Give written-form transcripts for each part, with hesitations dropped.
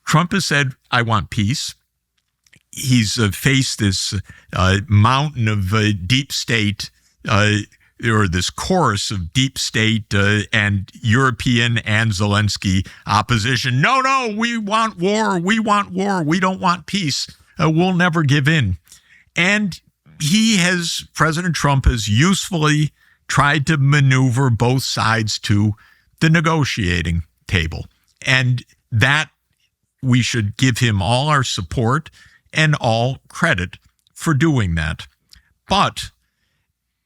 Trump has said, I want peace. He's faced this mountain of deep state, or this chorus of deep state and European and Zelensky opposition. No, we want war. We want war. We don't want peace. We'll never give in. And President Trump has usefully tried to maneuver both sides to the negotiating table. And that we should give him all our support and all credit for doing that. But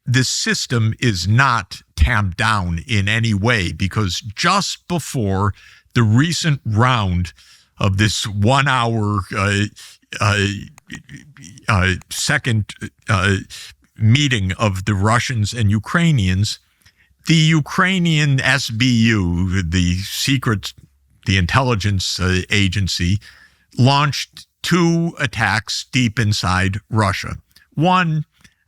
the system is not tamped down in any way, because just before the recent round of this 1 hour second meeting of the Russians and Ukrainians, the Ukrainian SBU, the intelligence agency, launched 2 attacks deep inside Russia. One,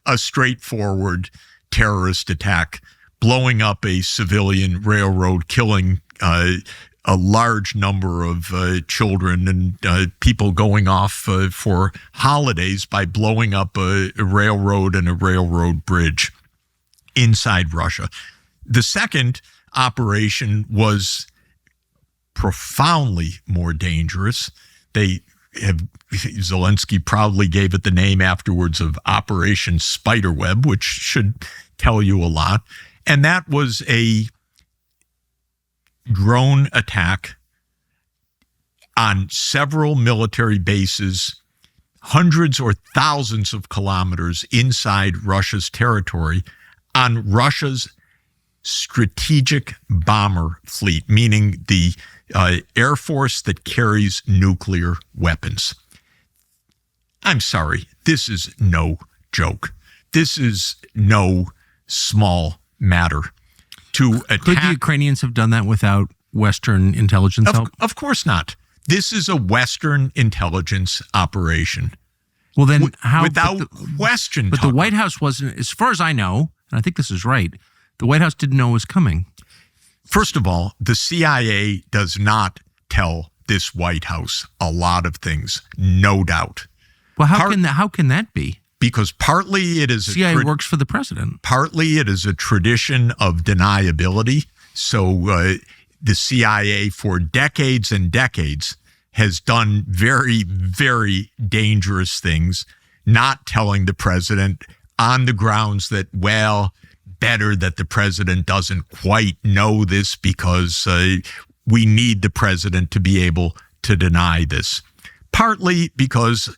a straightforward terrorist attack, blowing up a civilian railroad, killing a large number of children and people going off for holidays by blowing up a railroad and a railroad bridge inside Russia. The second operation was profoundly more dangerous. Zelensky proudly gave it the name afterwards of Operation Spiderweb, which should tell you a lot. And that was a drone attack on several military bases, hundreds or thousands of kilometers inside Russia's territory, on Russia's strategic bomber fleet, meaning the Air Force that carries nuclear weapons. I'm sorry, this is no joke. This is no small matter. To attack. Could the Ukrainians have done that without Western intelligence help? Of course not. This is a Western intelligence operation. Well, then how? Without question. But the White House wasn't, as far as I know, and I think this is right, the White House didn't know it was coming. First of all, the CIA does not tell this White House a lot of things, no doubt. Well, how can that be? Because partly it is CIA works for the president. Partly it is a tradition of deniability. So the CIA for decades and decades has done very, very dangerous things, not telling the president on the grounds that, well, better that the president doesn't quite know this because we need the president to be able to deny this. Partly because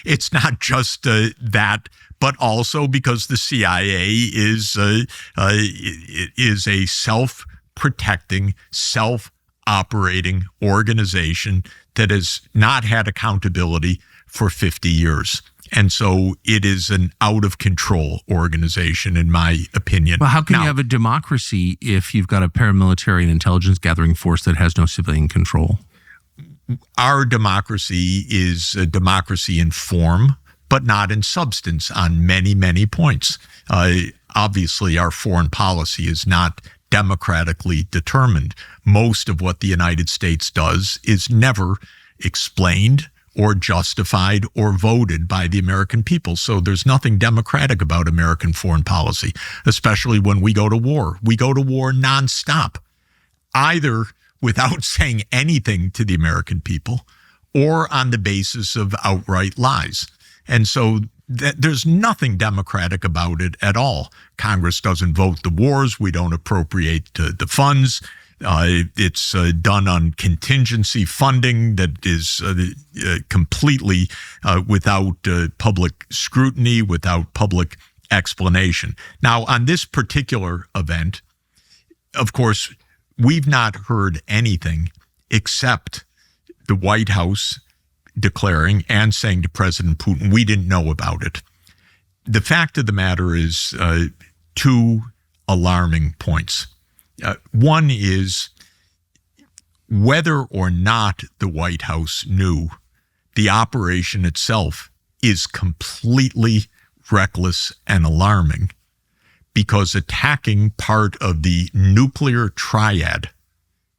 it's not just that, but also because the CIA is a self-protecting, self-operating organization that has not had accountability for 50 years. And so it is an out-of-control organization, in my opinion. Well, how can you have a democracy if you've got a paramilitary and intelligence gathering force that has no civilian control? Our democracy is a democracy in form, but not in substance on many, many points. Obviously, our foreign policy is not democratically determined. Most of what the United States does is never explained or justified or voted by the American people. So there's nothing democratic about American foreign policy, especially when we go to war. We go to war nonstop, either without saying anything to the American people or on the basis of outright lies. And so there's nothing democratic about it at all. Congress doesn't vote the wars. We don't appropriate the funds. It's done on contingency funding that is completely without public scrutiny, without public explanation. Now, on this particular event, of course, we've not heard anything except the White House declaring and saying to President Putin, we didn't know about it. The fact of the matter is 2 alarming points. One is whether or not the White House knew, the operation itself is completely reckless and alarming, because attacking part of the nuclear triad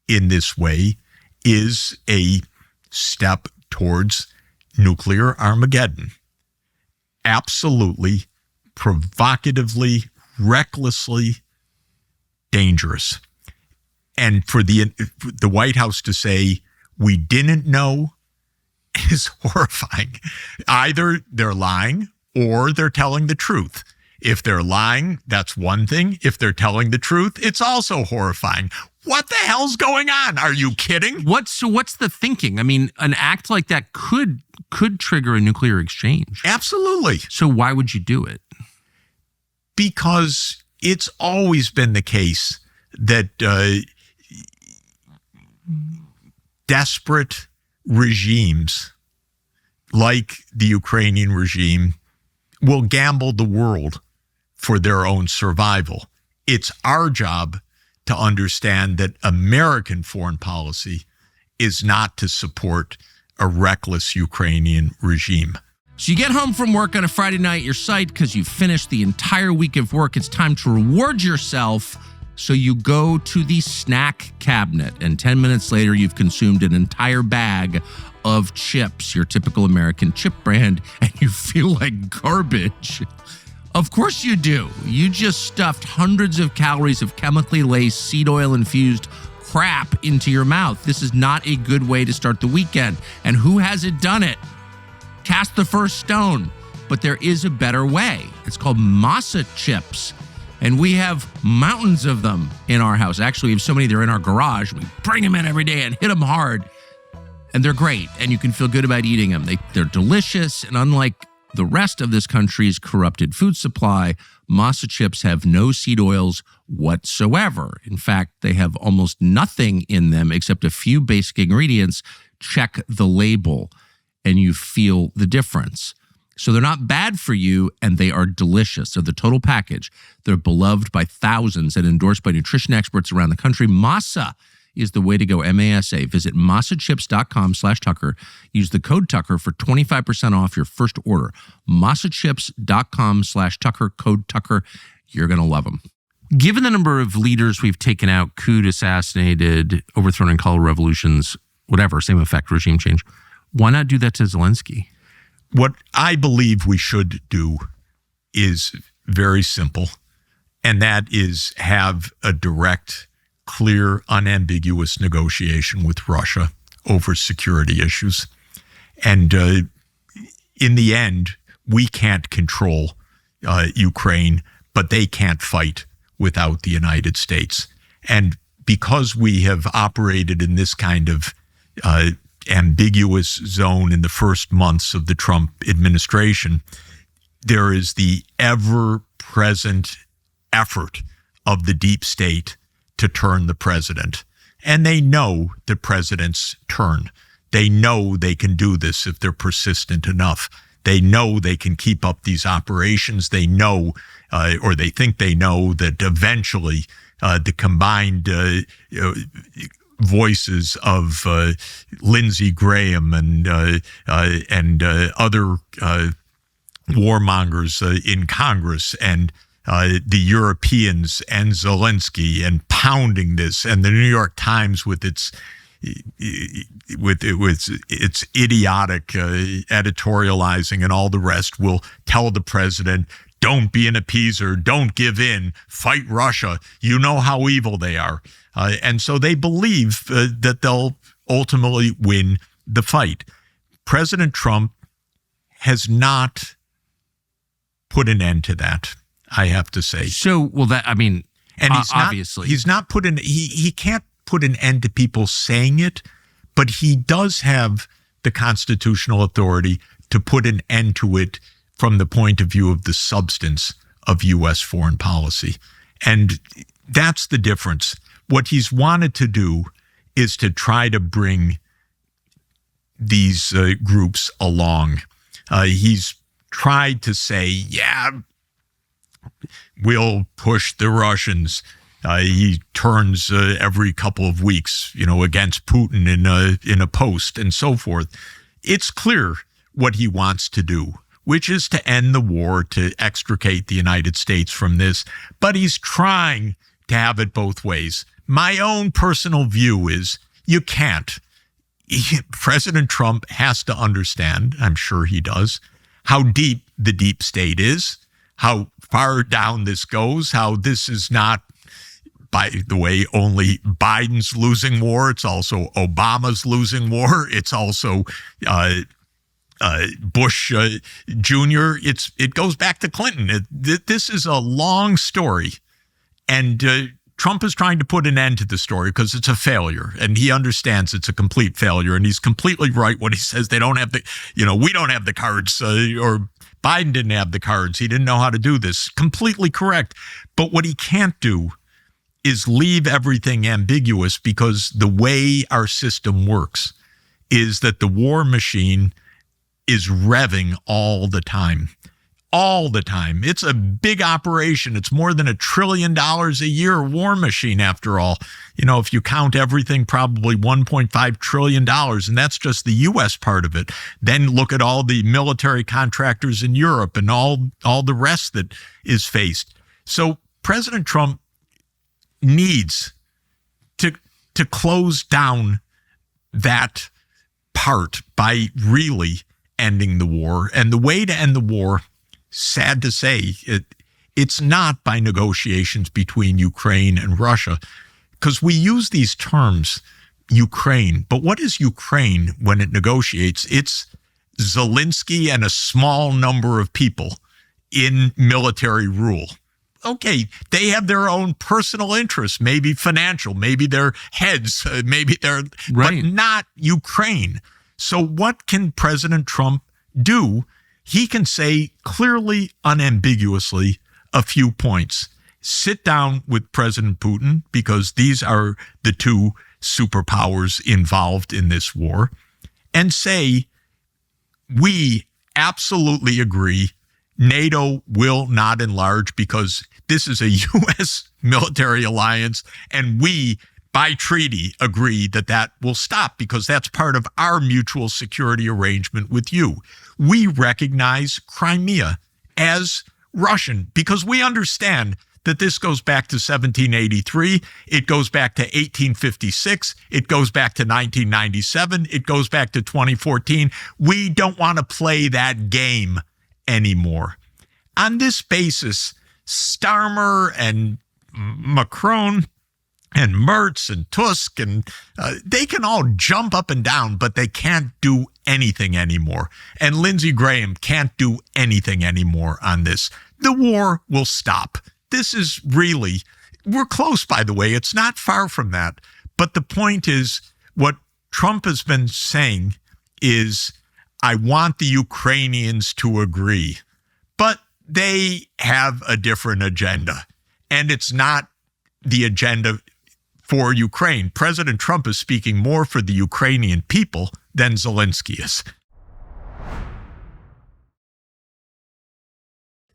in this way is a step towards nuclear Armageddon. Absolutely, provocatively, recklessly dangerous. And for the White House to say, we didn't know, is horrifying. Either they're lying or they're telling the truth. If they're lying, that's one thing. If they're telling the truth, it's also horrifying. What the hell's going on? Are you kidding? What's the thinking? I mean, an act like that could trigger a nuclear exchange. Absolutely. So why would you do it? Because it's always been the case that desperate regimes like the Ukrainian regime will gamble the world for their own survival. It's our job to understand that American foreign policy is not to support a reckless Ukrainian regime. So you get home from work on a Friday night, you're psyched because you've finished the entire week of work. It's time to reward yourself. So you go to the snack cabinet, and 10 minutes later, you've consumed an entire bag of chips, your typical American chip brand, and you feel like garbage. Of course you do. You just stuffed hundreds of calories of chemically laced, seed oil-infused crap into your mouth. This is not a good way to start the weekend. And who hasn't done it? Cast the first stone. But there is a better way. It's called Masa chips. And we have mountains of them in our house. Actually, we have so many, they're in our garage. We bring them in every day and hit them hard. And they're great. And you can feel good about eating them. They're delicious. And unlike the rest of this country's corrupted food supply, Masa chips have no seed oils whatsoever. In fact, they have almost nothing in them except a few basic ingredients. Check the label and you feel the difference. So they're not bad for you, and they are delicious. They're the total package. They're beloved by thousands and endorsed by nutrition experts around the country. Masa is the way to go, M-A-S-A. Visit masachips.com/Tucker. Use the code Tucker for 25% off your first order. masachips.com/Tucker, code Tucker. You're going to love them. Given the number of leaders we've taken out, couped, assassinated, overthrown in color revolutions, whatever, same effect, regime change, why not do that to Zelensky? What I believe we should do is very simple, and that is have a direct, clear, unambiguous negotiation with Russia over security issues. And in the end, we can't control Ukraine, but they can't fight without the United States. And because we have operated in this kind of ambiguous zone in the first months of the Trump administration, there is the ever-present effort of the deep state to turn the president. And they know the presidents turn. They know they can do this if they're persistent enough. They know they can keep up these operations. They know, or they think they know, that eventually the combined voices of Lindsey Graham and other warmongers in Congress and the Europeans and Zelensky and pounding this, and the New York Times with its idiotic editorializing and all the rest will tell the president, don't be an appeaser, don't give in, fight Russia. You know how evil they are. And so they believe that they'll ultimately win the fight. President Trump has not put an end to that, I have to say. So, well, that, I mean, and he's obviously. He's not put in, he can't put an end to people saying it, but he does have the constitutional authority to put an end to it from the point of view of the substance of U.S. foreign policy. And that's the difference. What he's wanted to do is to try to bring these groups along. He's tried to say, yeah, we'll push the Russians. He turns every couple of weeks, against Putin in a post and so forth. It's clear what he wants to do, which is to end the war, to extricate the United States from this. But he's trying to have it both ways. My own personal view is you can't. President Trump has to understand, I'm sure he does, how deep the deep state is, how far down this goes, how this is not, by the way, only Biden's losing war. It's also Obama's losing war. It's also Bush Jr. It goes back to Clinton. This is a long story. And Trump is trying to put an end to the story because it's a failure. And he understands it's a complete failure. And he's completely right when he says they don't have we don't have the cards, or Biden didn't have the cards. He didn't know how to do this. Completely correct. But what he can't do is leave everything ambiguous, because the way our system works is that the war machine is revving all the time. All the time. It's a big operation. It's more than $1 trillion a year war machine, after all. If you count everything, probably $1.5 trillion, and that's just the U.S. part of it. Then look at all the military contractors in Europe and all the rest that is faced. So President Trump needs to close down that part by really ending the war. And the way to end the war, sad to say, it's not by negotiations between Ukraine and Russia, because we use these terms, Ukraine. But what is Ukraine when it negotiates? It's Zelensky and a small number of people in military rule. Okay, they have their own personal interests, maybe financial, maybe their heads, maybe they're, right, but not Ukraine. So what can President Trump do? He can say clearly, unambiguously, a few points. Sit down with President Putin, because these are the two superpowers involved in this war, and say, we absolutely agree NATO will not enlarge, because this is a U.S. military alliance, and we, by treaty, agree that will stop, because that's part of our mutual security arrangement with you. We recognize Crimea as Russian, because we understand that this goes back to 1783, it goes back to 1856, it goes back to 1997, it goes back to 2014. We don't want to play that game anymore. On this basis, Starmer and Macron and Merz and Tusk, and they can all jump up and down, but they can't do anything anymore. And Lindsey Graham can't do anything anymore on this. The war will stop. This is really, we're close, by the way. It's not far from that. But the point is, what Trump has been saying is, I want the Ukrainians to agree, but they have a different agenda. And it's not the agenda for Ukraine. President Trump is speaking more for the Ukrainian people than Zelensky is.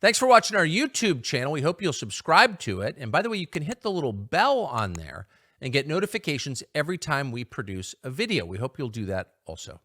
Thanks for watching our YouTube channel. We hope you'll subscribe to it. And by the way, you can hit the little bell on there and get notifications every time we produce a video. We hope you'll do that also.